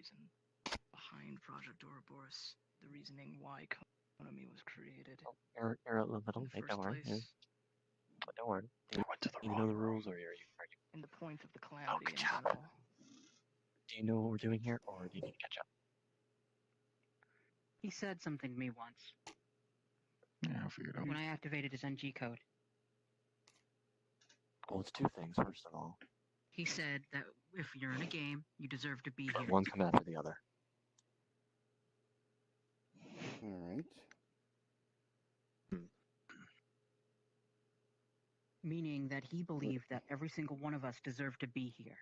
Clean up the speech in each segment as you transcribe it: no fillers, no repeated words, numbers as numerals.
reason behind Project Ouroboros, the reasoning why Konami was created. You're a little In the first place, but don't worry. I went to the Do you wrong know the room. rules, or are you? in the point of the calamity good in job. general. Do you know what we're doing here, or do you need to catch up? He said something to me once Yeah, I figured out. when I activated his NG code. Well, it's two things. First of all, He said that if you're in a game, you deserve to be here. one come after the other. Alright. Meaning that he believed that every single one of us deserved to be here.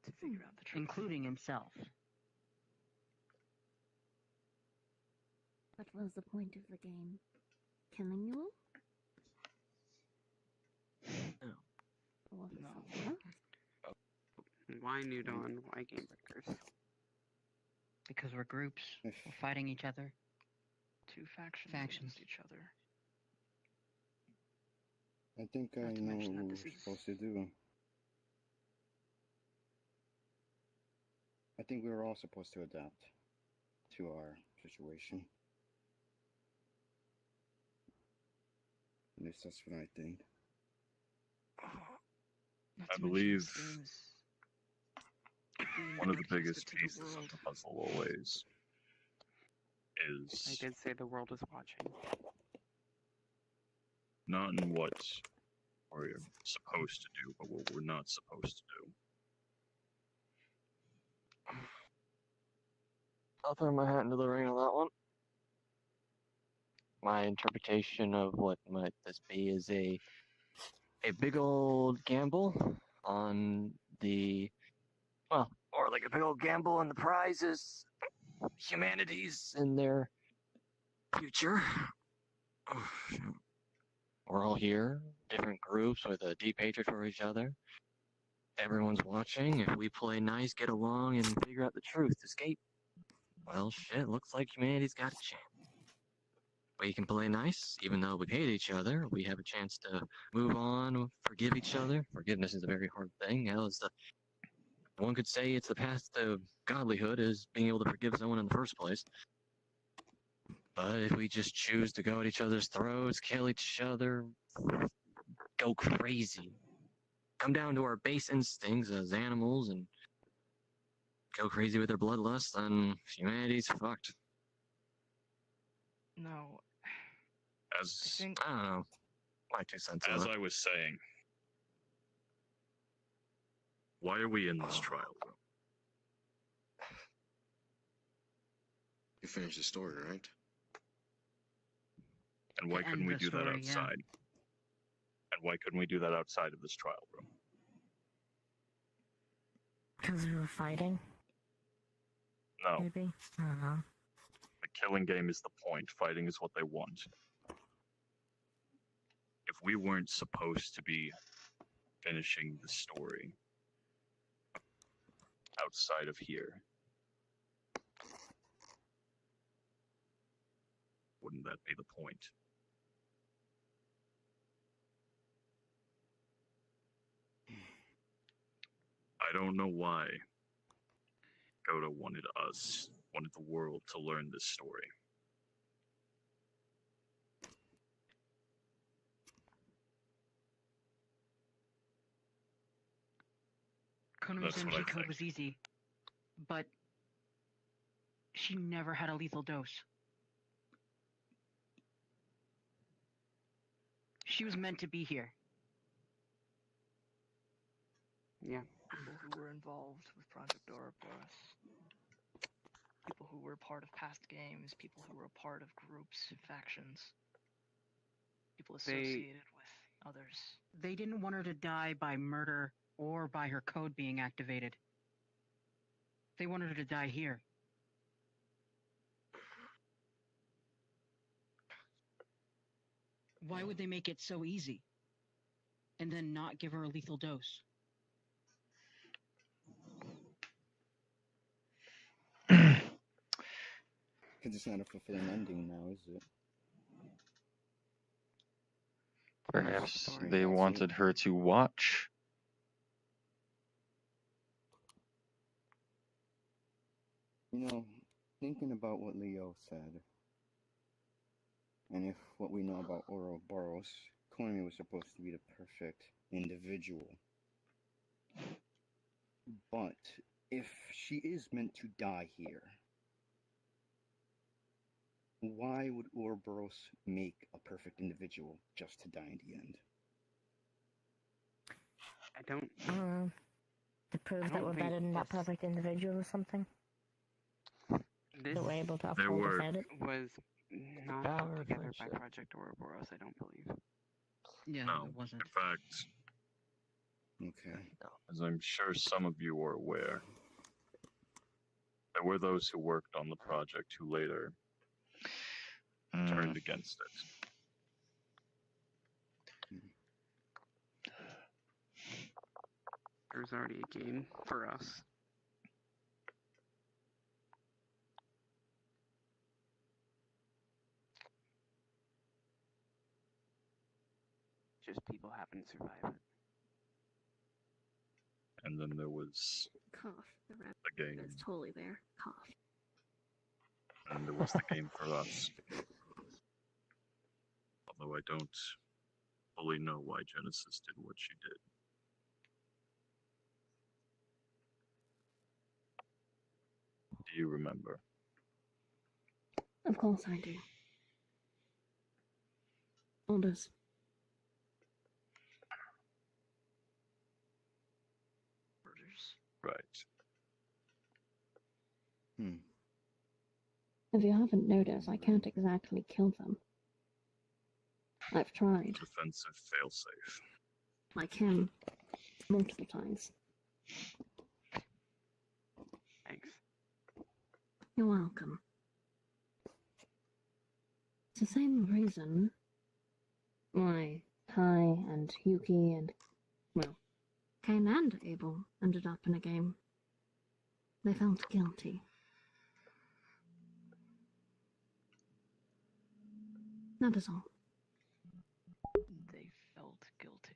To figure out the truth. Including himself. What was the point of the game? Killing you all? No. Or was it No. something else? Why New Dawn? Why Game Breakers? Because we're groups. We're fighting each other. Two factions Factions. against each other. I think I Not to know mention what that we're this is- supposed to do. I think we were all supposed to adapt to our situation. At least that's what I think. Not I to mention believe this game is being one of the broadcasted biggest to the pieces of world. the puzzle always I is did say the world is watching. not in what we're supposed to do, but what we're not supposed to do. I'll throw my hat into the ring on that one. My interpretation of what might this be is a big old gamble on the, well, or like a big old gamble on the prizes, humanities and their future. We're all here, different groups with a deep hatred for each other. Everyone's watching. If we play nice, get along, and figure out the truth, escape. Well, shit, looks like humanity's got a chance. We can play nice, even though we hate each other. We have a chance to move on, forgive each other. Forgiveness is a very hard thing. Hell, one could say it's the path to godlyhood, is being able to forgive someone in the first place. But if we just choose to go at each other's throats, kill each other, go crazy, come down to our base instincts as animals and go crazy with their bloodlust, then humanity's fucked. No, As I think I don't know. My 2 cents on as it. I was saying, why are we in this trial room? You finished the story, right? And why To couldn't end we the do that story, yeah. outside? And why couldn't we do that outside of this trial room? Because we were fighting, No, maybe? I don't know. the killing game is the point. Fighting is what they want. If we weren't supposed to be finishing the story outside of here, wouldn't that be the point? I don't know why Goda wanted the world to learn this story. Konami's That's what I NG code think. was easy, but she never had a lethal dose. She was meant to be here. Yeah. people who were involved with Project Ouroboros, people who were part of past games, people who were a part of groups and factions, people associated with others. They didn't want her to die by murder or by her code being activated. They wanted her to die here. Why would they make it so easy? And then not give her a lethal dose? Because it's not a fulfilling ending now, is it? Perhaps Story. they wanted her to watch Thinking about what Leo said, and if what we know about Ouroboros, Koimi was supposed to be the perfect individual. But if she is meant to die here, why would Ouroboros make a perfect individual just to die in the end? I don't. To prove I that don't we're think better than that this- perfect individual or something? This That we're able to There uphold were- this edit? was not Power put together by friendship. Project Ouroboros, I don't believe. Yeah, No, it wasn't. in fact, Okay. as I'm sure some of you are aware, there were those who worked on the project who later turned against it. There's already a game for us. Just people happen to survive it. And then there was Cough. The rat the game, is totally there. Cough. and there was the game for us. Although I don't fully know why Genesis did what she did. Do you remember? Of course I do. Orders. Orders. Right. If you haven't noticed, I can't exactly kill them. I've tried. Defensive failsafe. I can. Multiple times. Thanks. You're welcome. It's the same reason why Kai and Yuki and, well, Cain and Abel ended up in a game. They felt guilty. That is all. They felt guilty.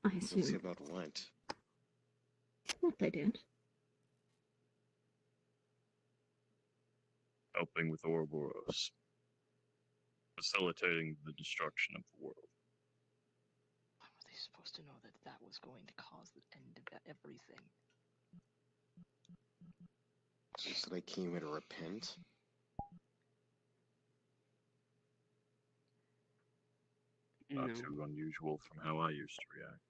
I Guilty assume about what? what they did. Helping with Ouroboros. Facilitating the destruction of the world. How were they supposed to know that that was going to cause the end of everything? So they came here to repent? Not No. too unusual from how I used to react.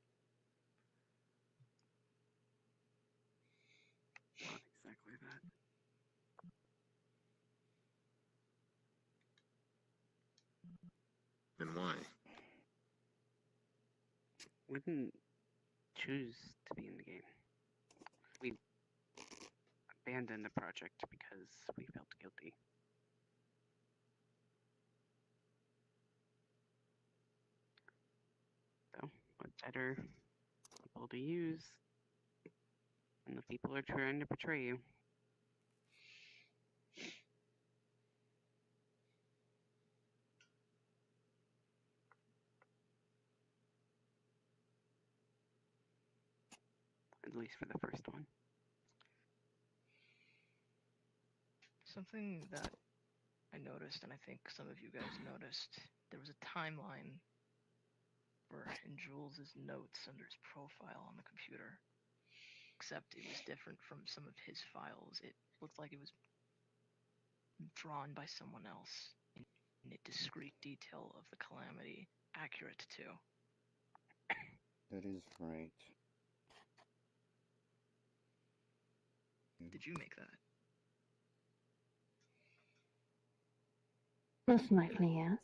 Not exactly that. Then why? We didn't choose to be in the game. We abandoned the project because we felt guilty. So, what better people to use when the people are trying to betray you? At least for the first one. Something that I noticed, and I think some of you guys noticed, there was a timeline for in Jules' notes under his profile on the computer. Except it was different from some of his files. It looked like it was drawn by someone else in a discrete detail of the calamity, accurate too. That is right. Did you make that? Most likely, yes.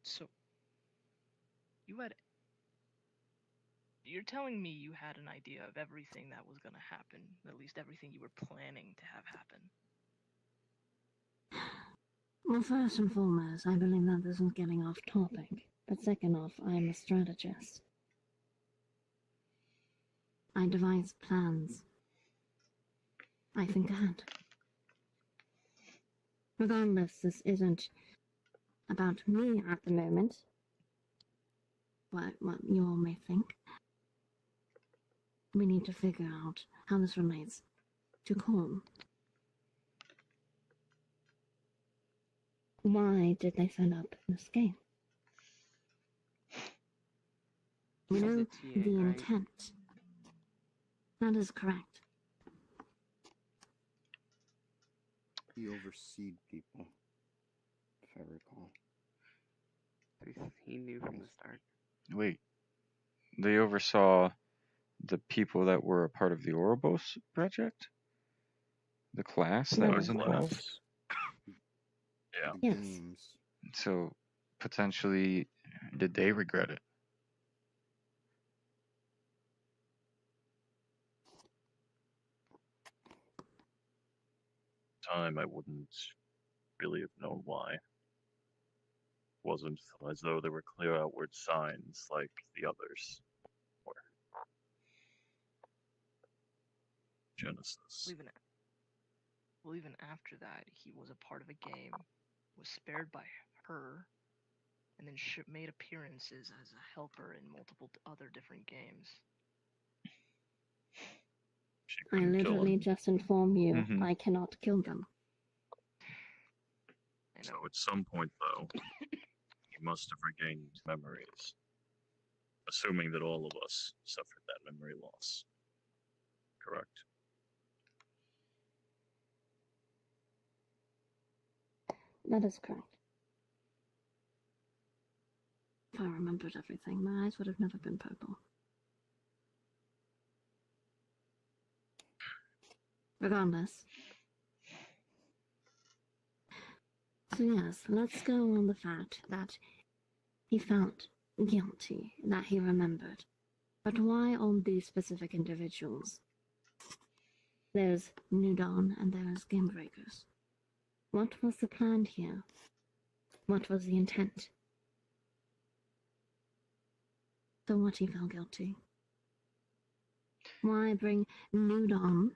So, you're telling me you had an idea of everything that was going to happen, at least everything you were planning to have happen. Well, first and foremost, I believe that this is getting off topic. But second off, I'm a strategist. I devise plans. I think ahead. Regardless, this isn't about me at the moment. What you all may think. we need to figure out how this relates to Corn. Why did they set up this game? We Because know it's TA, the right? intent. That is correct. He overseed people, if I recall. He knew from the start. Wait, they oversaw the people that were a part of the Ouroboros project? The class that Yeah. was involved? Yeah. Yes. Games. So, potentially, did they regret it? Time I wouldn't really have known why. Wasn't as though there were clear outward signs like the others were. Genesis. Even after that, he was a part of a game, was spared by her, and then made appearances as a helper in multiple other different games. She I couldn't kill literally him. just inform you Mhm. I cannot kill them. I know. So at some point, though, he must have regained memories. Assuming that all of us suffered that memory loss. Correct? That is correct. If I remembered everything, my eyes would have never been purple. Regardless. So yes, let's go on the fact that he felt guilty, that he remembered. But why on these specific individuals? There's New Dawn and there's Game Breakers. What was the plan here? What was the intent? So what he felt guilty? Why bring New Dawn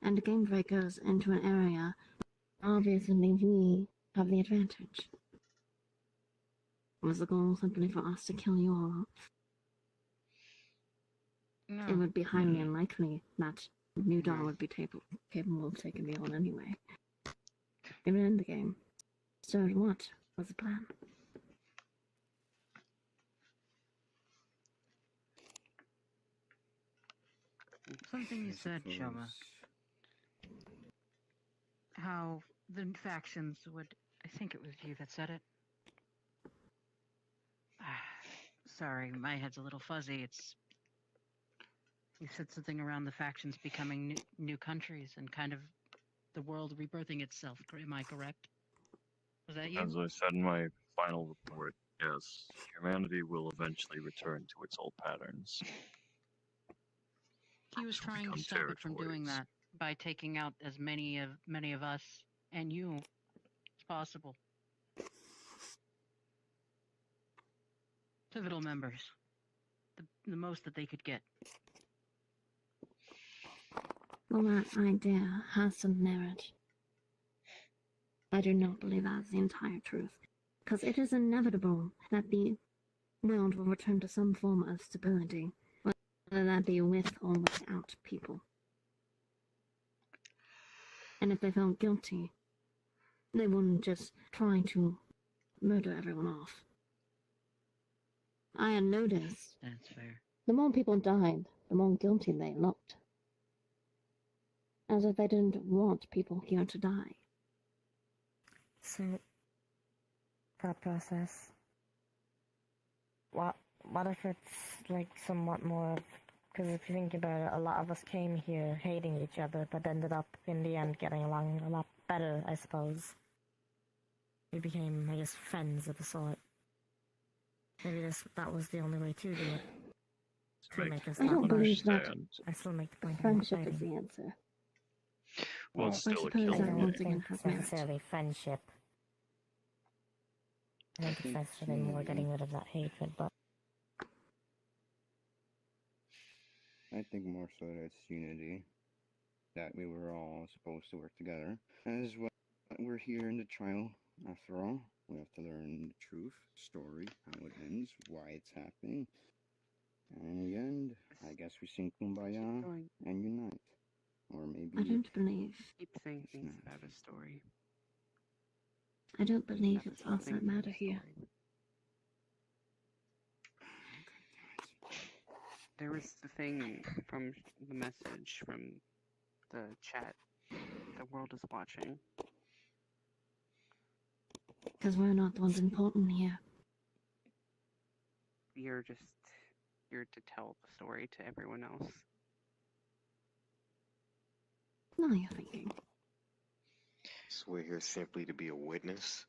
and Game Breakers into an area where obviously we have the advantage? Was the goal simply for us to kill you all off? No. It would be highly unlikely that New Dawn would be capable of taking me on anyway. Even in the game. So what was the plan? Something you I said, Shoma. suppose. How the factions would. I think it was you that said it. Sorry, my head's a little fuzzy. You said something around the factions becoming new countries and kind of the world rebirthing itself. Am I correct? Was that you? As I said in my final report, yes, humanity will eventually return to its old patterns. He was to trying to become stop it from doing territories. that by taking out as many of us and you as possible. Pivotal members. The most that they could get. Well, that idea has some merit. I do not believe that's the entire truth, because it is inevitable that the world will return to some form of stability, whether that be with or without people. And if they felt guilty, they wouldn't just try to murder everyone off. I had noticed That's fair. the more people died, the more guilty they looked. As if they didn't want people here to die. So, that process. What if it's like somewhat more of, because if you think about it, a lot of us came here hating each other, but ended up in the end getting along a lot better, I suppose. We became, I guess, friends of a sort. Maybe that was the only way to do it. To make us I don't not believe that understand. I still make the point of not friendship is fighting. the answer. Well, it's I still a suppose I killing that don't once game. again think has it's merit. necessarily friendship. I think it's necessarily more getting rid of that hatred, but I think more so that it's unity. That we were all supposed to work together. As well, we're here in the trial, after all. We have to learn the truth, story, how it ends, why it's happening. And in the end, I guess we sing Kumbaya Going. and unite. Or I maybe don't believe. Keep saying It's things not. about his story. I don't believe About it's the us things that in matter his here. story. There was the thing from the message from the chat. The world is watching. Because we're not the ones important here. You're just here to tell the story to everyone else. Now you're thinking. So we're here simply to be a witness.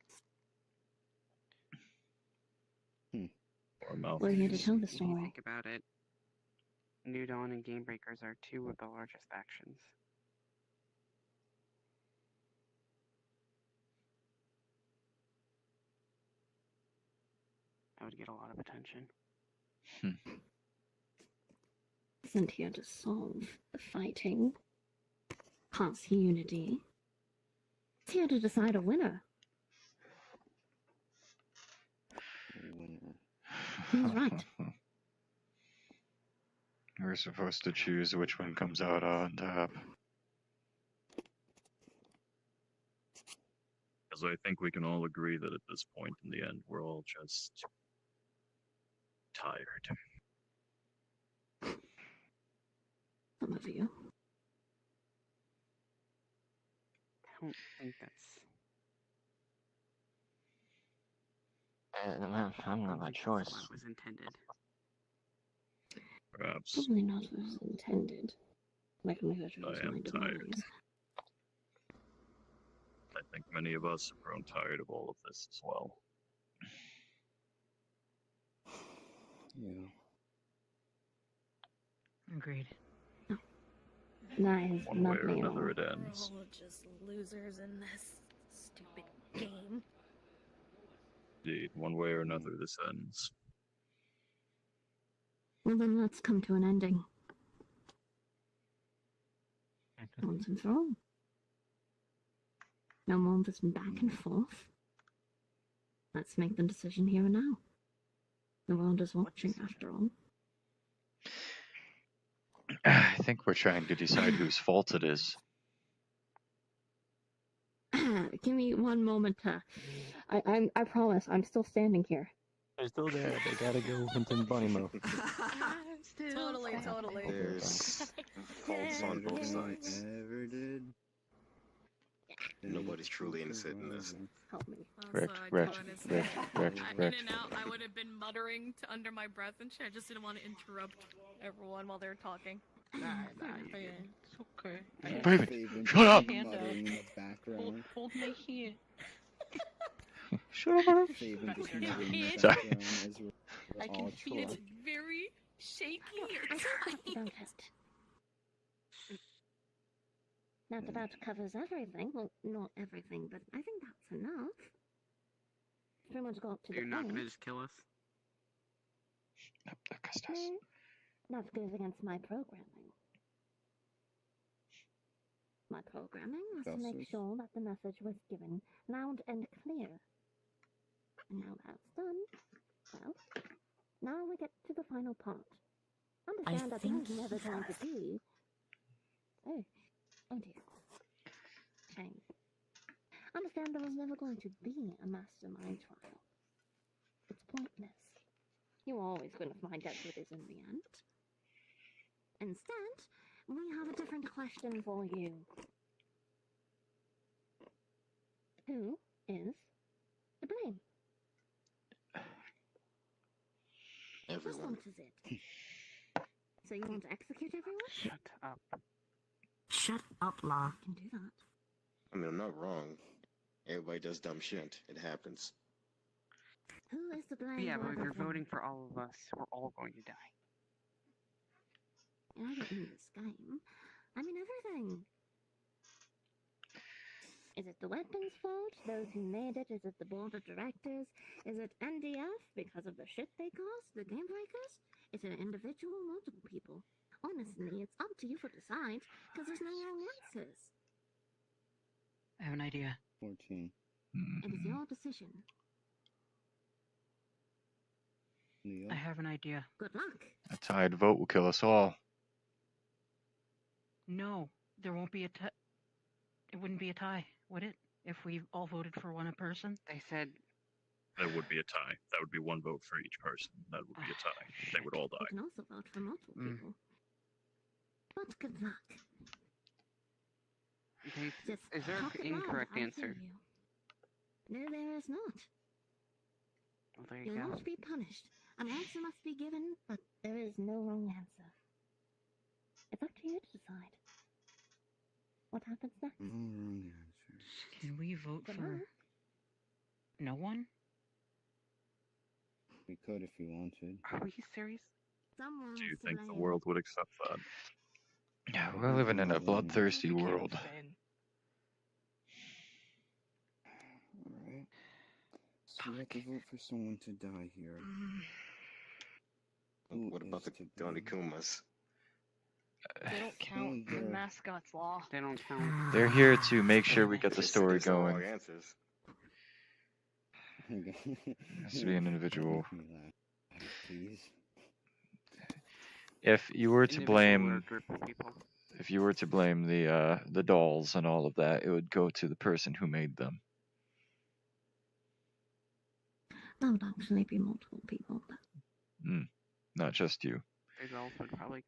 Or We're here to mouthpiece. tell the If you story. think about it, New Dawn and Game Breakers are two of the largest factions. I would get a lot of attention. Isn't here to solve the fighting, cause unity. It's here to decide a winner. winner. He's right. We're supposed to choose which one comes out on top. Because I think we can all agree that at this point in the end, we're all just tired. Some of you. I don't think that's. I'm I not don't my think choice. that's how it was intended. Perhaps Probably not as intended. Like my husband was I am my tired. demise. I think many of us have grown tired of all of this as well. Yeah. Agreed. That is One not way or me at another, all. it ends. We're all just losers in this stupid game. Indeed, one way or another, this ends. Well then let's come to an ending. Once and for all. No more of this back and forth. Let's make the decision here and now. The world is watching after all. I think we're trying to decide whose fault it is. Give me one moment to... I promise, I'm still standing here. They're still there. They gotta go into bunny mode. Totally. There's faults on both sides. Never did. Nobody's truly innocent in this. Help me. Correct, Also, I correct, don't understand. correct, correct, In correct. and out, I would have been muttering under my breath and shit. I just didn't want to interrupt everyone while they're talking. Nah, Yeah. it's okay. Raven, shut up! Muttering in the background. Hold my hand. Shut up! Faven just muttering in the Sorry. background as we're I can all feel It's truck. very shaky. I It's think like... that's about it. That about covers everything. Well, not everything, but I think that's enough. Pretty much got to You're the not point. gonna just kill us? No, that goes against my programming. My programming was to make Justice. sure that the message was given loud and clear. And now that's done, well, now we get to the final part. Understand that think there's never he's going to ours. be... Oh dear. Shame. Understand there was never going to be a mastermind trial. It's pointless. You're always going to find out who it is in the end. Instead, we have a different question for you. Who is to blame? Just Everyone. what is it? So you want to execute everyone? Shut up. Shut up, La. You can do that. I mean, I'm not wrong. Everybody does dumb shit. It happens. Who is to blame? Yeah, for but if you're everything? voting for all of us, we're all going to die. I don't mean this game. I mean everything. Is it the weapons fault? Those who made it? Is it the board of directors? Is it NDF because of the shit they caused? The game breakers? Is it an individual? Multiple people? Honestly, it's up to you to decide, because there's no wrong answers. I have an idea. 14. It is your decision. Leo? I have an idea. Good luck. A tied vote will kill us all. No, there won't be a tie. It wouldn't be a tie, would it? If we all voted for one person? They said There would be a tie. That would be one vote for each person. That would be a tie. They would all You die. can also vote for multiple people. But good luck. Just is there talk an it loud, incorrect I'll answer? hear you. No, there is not. Well, there you You'll go. not be punished. An answer must be given, but there is no wrong answer. It's up to you to decide. What happens next? No wrong answer. Can we vote Good for luck. no one? We could if we wanted. Are we serious? Someone Do you has to think the blame. world would accept that? Yeah, we're living in a bloodthirsty world. Alright. So we have to vote for someone to die here. Who What about is the to Donny blame? Kumas? They don't count they're- the mascot's law. They don't count. They're here to make sure we get the story It's all going. answers. It has to be an individual. Make me laugh, please. If you were to Individual or a blame, group of people. if you were to blame the dolls and all of that, it would go to the person who made them. That would actually be multiple people. But Not just you. They both would probably.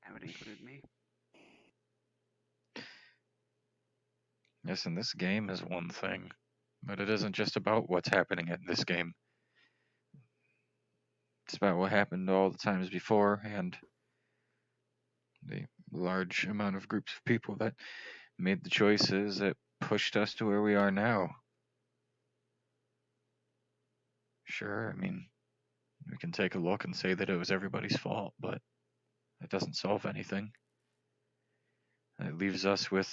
That would include me. Yes, and this game is one thing, but it isn't just about what's happening in this game. It's about what happened all the times before and the large amount of groups of people that made the choices that pushed us to where we are now. Sure, I mean, we can take a look and say that it was everybody's fault, but it doesn't solve anything. It leaves us with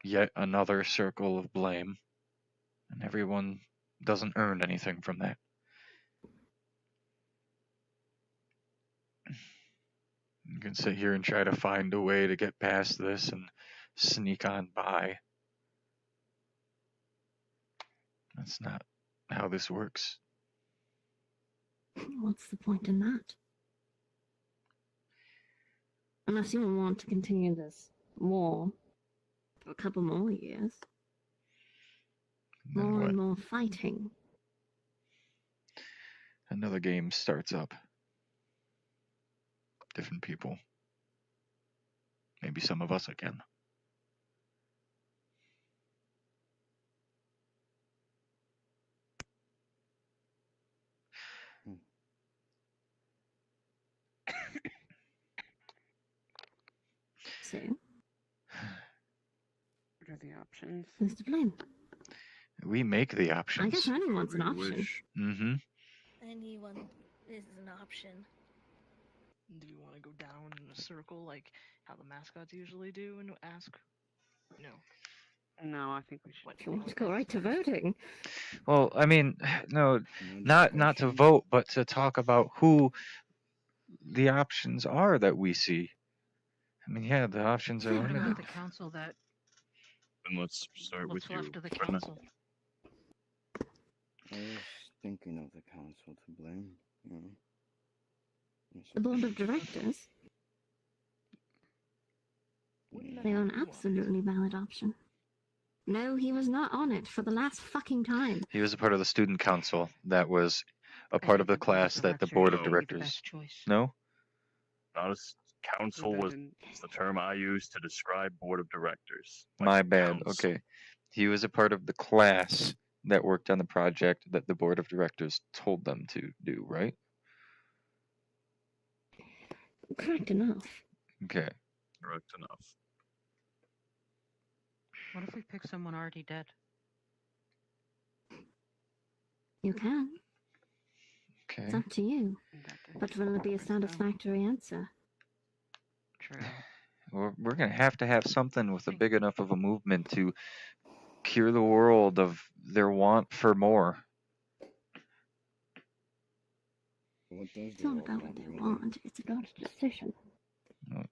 yet another circle of blame, and everyone doesn't earn anything from that. You can sit here and try to find a way to get past this and sneak on by. That's not how this works. what's the point in that? Unless you want to continue this war for a couple more years. Then More what? and more fighting. Another game starts up. Different people. Maybe some of us again. So, What are the options? who's to blame? We make the I options. guess anyone's an We option. wish. Mm-hmm. Anyone is an option. Do you want to go down in a circle like how the mascots usually do and ask? No. No, I think we should. What? If you want to go right to voting. Well, I mean, no, not to discussion. vote, but to talk about who the options are that we see. I mean, yeah, the options are What about limited. the council that And let's start with what's you. left of the Brenna. council? I was thinking of the council to blame, you know. The board of directors. Wouldn't that They are an be one? absolutely valid option. No, he was not on it for the last fucking time. He was a part of the student council that was a I part of think the board of class that the directors board of would would be the directors. best choice. No? Not as council was the term I use to describe board of directors. Like My bad. council. Okay. He was a part of the class that worked on the project that the board of directors told them to do, right? Correct enough. Okay. Correct enough. What if we pick someone already dead? You can. Okay. It's up to you. But will it be a satisfactory answer? True. We're going to have something with a big enough of a movement to cure the world of their want for more. What does It's the not world about what they want, it's about a decision. I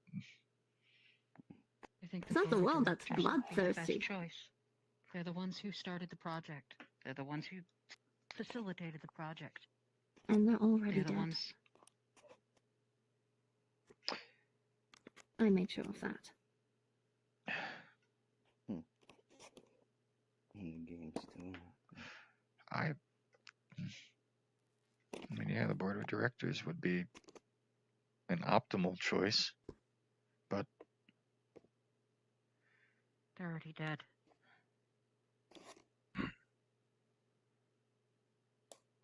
think It's not the board of world that's directors would be the bloodthirsty. best choice. They're the ones who started the project. They're the ones who facilitated the project. And they're already They're the dead. ones. I made sure of that. In the game still. I mean, yeah, the board of directors would be an optimal choice, but They're already dead.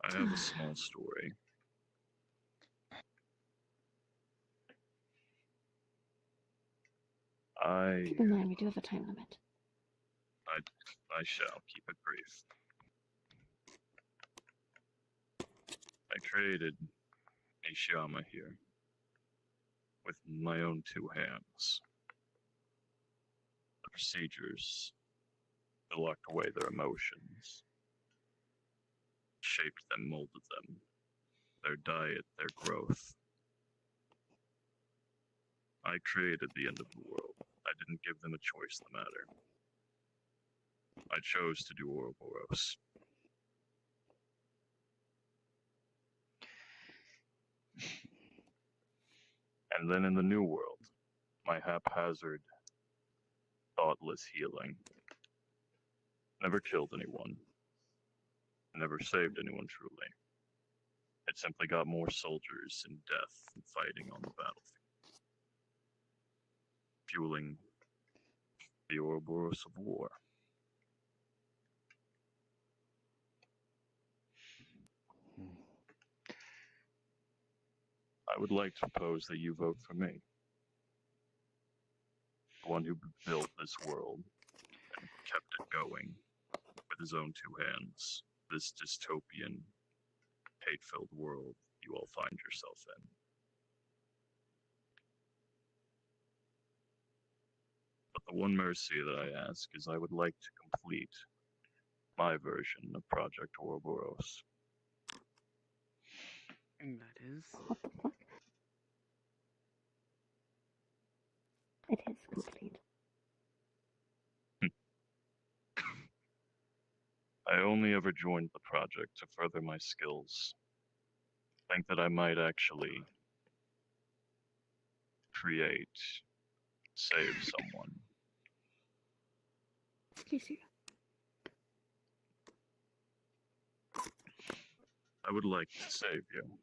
I have a small story. No, we do have a time limit. I shall keep it brief. I created Nishiyama here with my own two hands. The procedures that locked away their emotions, shaped them, molded them, their diet, their growth. I created the end of the world. I didn't give them a choice in the matter. I chose to do Ouroboros. And then in the new world, my haphazard, thoughtless healing never killed anyone, never saved anyone truly. It simply got more soldiers in death and fighting on the battlefield, fueling the Ouroboros of war. I would like to propose that you vote for me. The one who built this world and kept it going with his own two hands. This dystopian, hate-filled world you all find yourself in. But the one mercy that I ask is I would like to complete my version of Project Ouroboros. And that is. What the fuck? It is complete. I only ever joined the project to further my skills. Think that I might actually create, save someone. Excuse you. I would like to save you.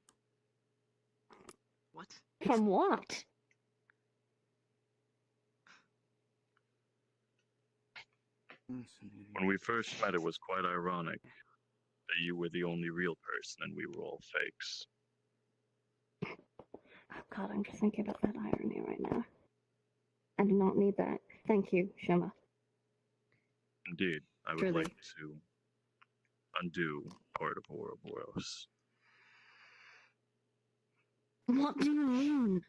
What? From what? When we first met, it was quite ironic that you were the only real person and we were all fakes. Oh god, I'm just thinking about that irony right now. I do not need that. Thank you, Shema. Indeed, I would Truly. like to undo part of Ouroboros. What do you mean?